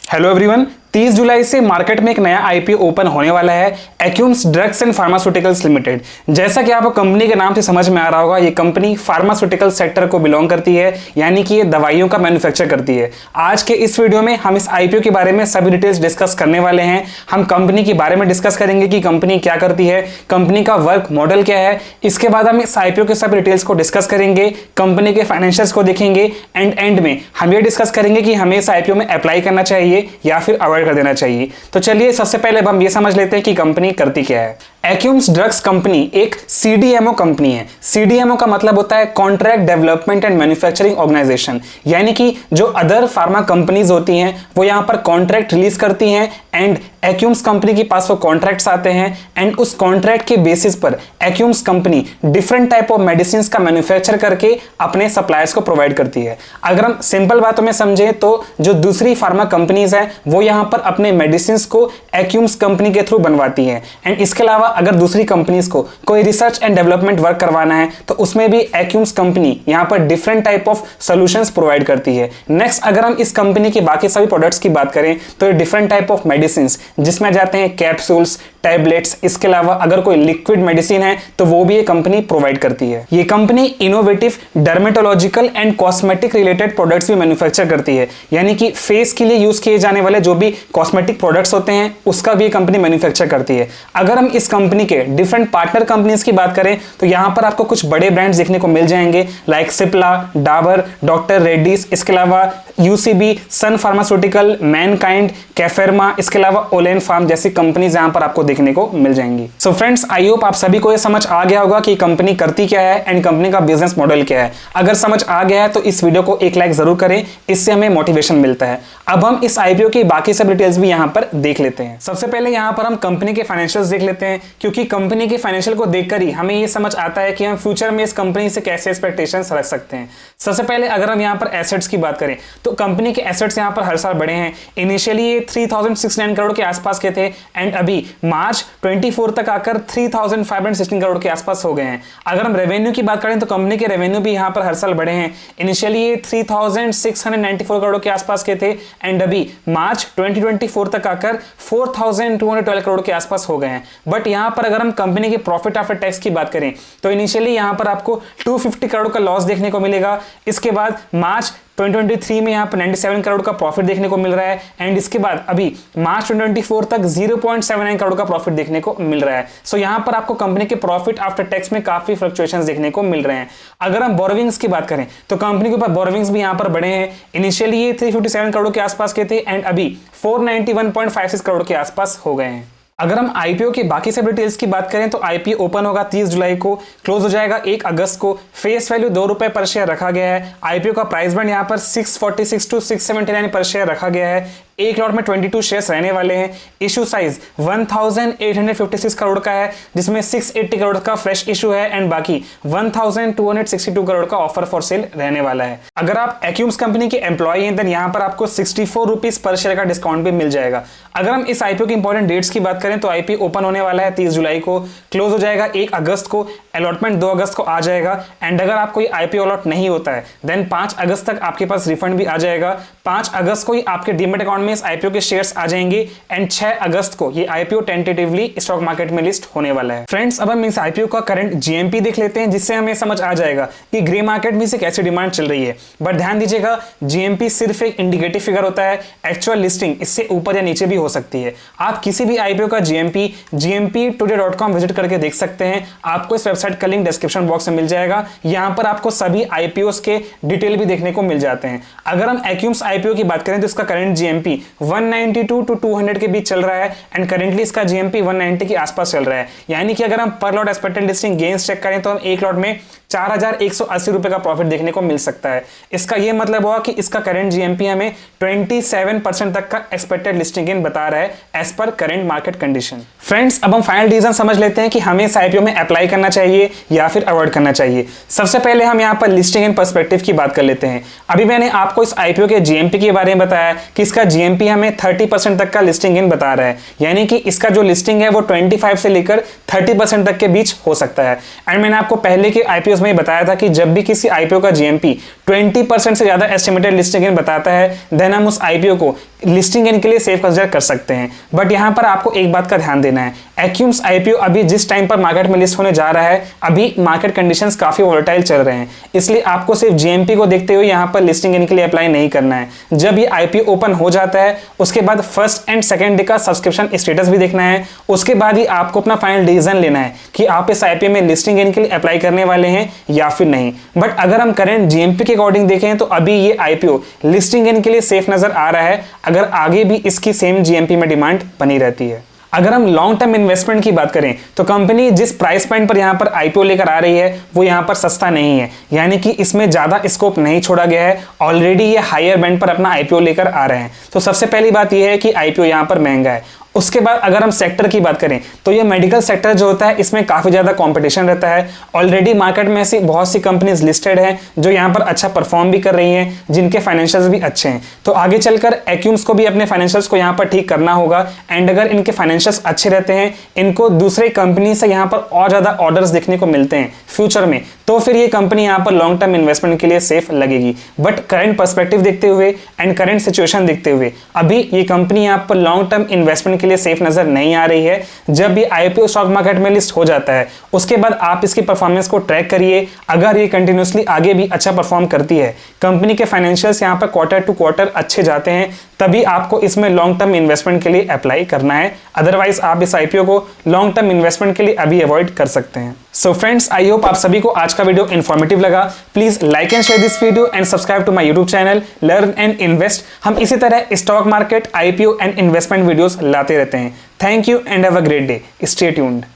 Hello everyone, 30 जुलाई से market में एक नया आईपीओ ओपन होने वाला है, Akums drugs and pharmaceuticals limited. जैसा कि आपको कंपनी के नाम से समझ में आ रहा होगा, ये कंपनी फार्मास्यूटिकल सेक्टर को बिलोंग करती है, यानी कि ये दवाइयों का मैन्युफैक्चर करती है। आज के इस वीडियो में हम इस आईपीओ के बारे में सभी डिटेल्स डिस्कस करने वाले हैं। हम कंपनी के बारे में डिस्कस करेंगे कि कंपनी क्या करती है, कंपनी का वर्क मॉडल क्या है। इसके बाद हम इस आईपीओ के सभी डिटेल्स को डिस्कस करेंगे, कंपनी के फाइनेंशियल्स को देखेंगे एंड में हम ये डिस्कस करेंगे कि हमें इस आईपीओ में अप्लाई करना चाहिए या फिर अवॉइड कर देना चाहिए। तो चलिए सबसे पहले अब हम ये समझ लेते हैं कि कंपनी करती क्या है। एक्यूम्स ड्रग्स कंपनी एक सीडीएमओ कंपनी है। सीडीएमओ का मतलब होता है contract development and manufacturing organization, यानी कि जो अदर फार्मा कंपनीज होती हैं वो यहां पर कॉन्ट्रैक्ट रिलीज करती हैं एंड एक्यूम्स कंपनी के पास वो कॉन्ट्रैक्ट्स आते हैं एंड उस कॉन्ट्रैक्ट के बेसिस पर Akums company different type of medicine का मैन्युफैक्चर करके अपने सप्लायर्स को प्रोवाइड करती है। अगर हम सिंपल बातों में समझें तो जो दूसरी फार्मा कंपनीज हैं वो यहां पर अपने मेडिसिन को एक्यूम्स कंपनी के थ्रू बनवाती हैं एंड इसके अलावा अगर दूसरी कंपनीज को कोई रिसर्च एंड डेवलपमेंट वर्क करवाना है तो उसमें भी एक्यूम्स कंपनी यहां पर different type of solutions provide करती है। नेक्स्ट, अगर हम इस कंपनी की बाकी सभी प्रोडक्ट्स की बात करें तो ये डिफरेंट टाइप ऑफ मेडिसिन जिसमें जाते हैं कैप्सूल्स, टैबलेट्स, इसके अलावा अगर कोई लिक्विड मेडिसिन है तो वो भी ये कंपनी प्रोवाइड करती है। ये company innovative dermatological and cosmetic related products भी मैन्युफैक्चर करती है, यानी कि फेस के लिए यूज किए जाने वाले जो भी कॉस्मेटिक प्रोडक्ट्स होते हैं उसका भी कंपनी मैन्युफैक्चर करती है। अगर हम इस कंपनी के डिफरेंट पार्टनर कंपनीज की बात करें तो यहां पर आपको कुछ बड़े ब्रांड्स देखने को मिल जाएंगे लाइक सिप्ला, डाबर, डॉक्टर रेड्डीज, इसके अलावा यूसीबी, सन फार्मास्यूटिकल, मैनकाइंड, कैफेरमा, इसके अलावा ओलेन फार्म जैसी कंपनीज यहां पर आपको देखने को मिल जाएंगी। सो फ्रेंड्स, आई होप आप सभी को यह समझ आ गया होगा कि कंपनी करती क्या है एंड कंपनी का बिजनेस मॉडल क्या है। अगर समझ आ गया है तो इस वीडियो को एक लाइक जरूर करें, इससे हमें मोटिवेशन मिलता है। अब हम इस आईपीओ की बाकी सब डिटेल्स भी यहां पर देख लेते हैं। सबसे पहले यहां पर हम कंपनी के फाइनेंशियल्स देख लेते हैं, क्योंकि कंपनी के फाइनेंशियल को देखकर ही हमें यह समझ आता है कि हम फ्यूचर में इस कंपनी से कैसे एक्सपेक्टेशंस रख सकते हैं। सबसे पहले अगर हम यहां पर एसेट्स की बात करें तो कंपनी के एसेट्स यहां पर हर साल बढ़े हैं। इनिशियली ये 3069 करोड़ के आसपास के थे एंड अभी मार्च 24 तक आकर 3516 करोड़ के आसपास हो गए हैं। अगर हम रेवेन्यू की बात करें तो कंपनी के रेवेन्यू भी यहां पर हर साल बढ़े हैं। इनिशियली ये 3694 करोड़ के आसपास के थे एंड अभी मार्च 2024 तक आकर 4212 करोड़ के आसपास हो गए हैं। बट यहां पर अगर हम कंपनी के प्रॉफिट आफ्टर टैक्स की बात करें तो इनिशियली यहां पर आपको 250 करोड़ का लॉस देखने को मिलेगा। इसके बाद मार्च 2023 में यहाँ पर 97 करोड़ का प्रॉफिट देखने को मिल रहा है एंड इसके बाद अभी मार्च 2024 तक 0.79 करोड़ का प्रॉफिट देखने को मिल रहा है। सो यहाँ पर आपको कंपनी के प्रॉफिट आफ्टर टैक्स में काफी फ्लक्चुएशंस देखने को मिल रहे हैं। अगर हम बोरोविंग्स की बात करें तो कंपनी के ऊपर बोरोविंग्स भी यहाँ पर बढ़े हैं। इनिशियली ये 357 करोड़ के आसपास के थे एंड अभी 491.56 करोड़ के आसपास हो गए हैं। अगर हम आईपीओ की बाकी सब डिटेल्स की बात करें तो आईपीओ ओपन होगा 30 जुलाई को, क्लोज हो जाएगा 1 अगस्त को। फेस वैल्यू ₹2 पर शेयर रखा गया है। आईपीओ का प्राइस बैंड यहाँ पर 646 टू 679 पर शेयर रखा गया है। एक लॉट में 22 शेयर्स रहने वाले हैं। इशू साइज 1856 करोड़ का है, जिसमें 680 करोड़ का फ्रेश इशू है एंड बाकी 1262 करोड़ का ऑफर फॉर सेल रहने वाला है। अगर आप एक्यूम्स कंपनी के एम्प्लॉय हैं देन यहाँ पर आपको 64 रुपीज पर शेयर का डिस्काउंट भी मिल जाएगा। अगर हम इस आईपीओ की इंपॉर्टेंट डेट्स की बात करें तो आईपीओ ओपन होने वाला है 30 जुलाई को, क्लोज हो जाएगा 1 अगस्त को, अलॉटमेंट 2 अगस्त को आ जाएगा एंड अगर आपको ये आईपीओ अलॉट नहीं होता है देन 5 अगस्त तक आपके पास रिफंड भी आ जाएगा। 5 अगस्त को ही आपके डीमैट अकाउंट में इस आईपीओ के शेयर्स आ जाएंगे एंड 6 अगस्त को ये आईपीओ टेंटेटिवली स्टॉक मार्केट में लिस्ट होने वाला है। फ्रेंड्स, अब हम इस आईपीओ का करंट जीएमपी देख लेते हैं, जिससे हमें समझ आ जाएगा कि ग्रे मार्केट में से कैसी डिमांड चल रही है। बट ध्यान दीजिएगा, जीएमपी सिर्फ एक इंडिकेटिव फिगर होता है, एक्चुअल लिस्टिंग इससे ऊपर या नीचे भी हो सकती है। आप किसी भी आईपीओ का जीएमपी gmptoday.com विजिट करके देख सकते हैं। आपको इस वेबसाइट का लिंक डिस्क्रिप्शन बॉक्स में मिल जाएगा। यहां पर आपको सभी आईपीओस के डिटेल भी देखने को मिल जाते हैं। अगर हम एक्यूम्स आईपीओ की बात करें तो इसका करंट जीएमपी 192 टू 200 के बीच चल रहा है एंड करेंटली इसका जीएमपी 190 के आसपास चल रहा है। यानी कि अगर हम per lot expected listing gains check करें तो हम एक लॉट में 4180 रुपए का प्रॉफिट देखने को मिल सकता है। इसका यह मतलब हुआ कि इसका करंट जीएमपी हमें 27% तक का एक्सपेक्टेड लिस्टिंग गेन बता रहा है as per current market condition. Friends, अब हम फाइनल रीजन समझ लेते हैं कि हमें इस आईपीओ में अप्लाई करना चाहिए या फिर अवॉइड करना चाहिए। सबसे पहले हम यहाँ पर लिस्टिंग एंड पर्सपेक्टिव की बात कर लेते हैं। अभी मैंने आपको इस आईपीओ के जीएमपी के बारे में बताया कि इसका जीएमपी जीएमपी हमें 30% तक का लिस्टिंग गेन बता रहा है, यानी कि इसका जो लिस्टिंग है वो 25 से लेकर 30% तक के बीच हो सकता है। एंड मैंने आपको पहले के आईपीओ में बताया था कि जब भी किसी आईपीओ का जीएमपी 20% से ज्यादा एस्टिमेटेड लिस्टिंग गेन बताता है, देन हम उस आईपीओ को लिस्टिंग गेन के लिए सेफ कंसीडर कर सकते हैं। बट यहां पर आपको एक बात का ध्यान देना है, एक्यूम्स आईपीओ अभी जिस टाइम पर मार्केट में लिस्ट होने जा रहा है, अभी मार्केट कंडीशंस काफी वोलेटाइल चल रहे हैं, इसलिए आपको सिर्फ जीएमपी को देखते हुए यहां पर लिस्टिंग गेन के लिए अप्लाई नहीं करना है। जब ये आईपीओ ओपन हो जाता है उसके बाद फर्स्ट एंड सेकंड डे का सब्सक्रिप्शन स्टेटस भी देखना है, उसके बाद ही आपको अपना फाइनल डिसीजन लेना है कि आप इस आईपीओ में लिस्टिंग गेन के लिए अप्लाई करने वाले हैं या फिर नहीं। बट अगर हम करेंट जीएमपी के अकॉर्डिंग देखें तो अभी ये आईपीओ लिस्टिंग गेन के लिए सेफ नजर आ रहा है, अगर आगे भी इसकी सेम जीएमपी में डिमांड बनी रहती है। अगर हम लॉन्ग टर्म इन्वेस्टमेंट की बात करें तो कंपनी जिस प्राइस पॉइंट पर यहां पर आईपीओ लेकर आ रही है वो यहां पर सस्ता नहीं है, यानी कि इसमें ज्यादा स्कोप नहीं छोड़ा गया है, ऑलरेडी ये हायर बैंड पर अपना आईपीओ लेकर आ रहे हैं। तो सबसे पहली बात यह है कि आईपीओ यहां पर महंगा है। उसके बाद अगर हम सेक्टर की बात करें तो ये मेडिकल सेक्टर जो होता है इसमें काफी ज्यादा कंपटीशन रहता है। ऑलरेडी मार्केट में ऐसी बहुत सी कंपनीज लिस्टेड हैं जो यहाँ पर अच्छा परफॉर्म भी कर रही हैं, जिनके फाइनेंशियल्स भी अच्छे हैं। तो आगे चलकर एक्यूम्स को भी अपने फाइनेंशियल्स को यहाँ पर ठीक करना होगा, एंड अगर इनके फाइनेंशियल्स अच्छे रहते हैं, इनको दूसरे कंपनी से यहाँ पर और ज्यादा ऑर्डर्स देखने को मिलते हैं फ्यूचर में, तो फिर ये कंपनी यहाँ पर लॉन्ग टर्म इन्वेस्टमेंट के लिए सेफ लगेगी। बट करंट पर्सपेक्टिव देखते हुए एंड करंट सिचुएशन देखते हुए अभी ये कंपनी यहाँ पर लॉन्ग टर्म इन्वेस्टमेंट के लिए सेफ नजर नहीं आ रही है। जब ये आईपीओ स्टॉक मार्केट में लिस्ट हो जाता है उसके बाद आप इसकी परफॉर्मेंस को ट्रैक करिए, अगर ये कंटिन्यूसली आगे भी अच्छा परफॉर्म करती है, कंपनी के फाइनेंशियल्स यहाँ पर क्वार्टर टू क्वार्टर अच्छे जाते हैं, तभी आपको इसमें लॉन्ग टर्म इन्वेस्टमेंट के लिए अप्लाई करना है। अदरवाइज आप इस आईपीओ को लॉन्ग टर्म इन्वेस्टमेंट के लिए अभी अवॉइड कर सकते हैं। सो फ्रेंड्स, आई होप आप सभी को आज का वीडियो इन्फॉर्मेटिव लगा। Please like and share this video and subscribe to my YouTube channel learn and invest. हम इसी तरह stock market, IPO and investment videos लाते रहते हैं। Thank you and have a great day. Stay tuned.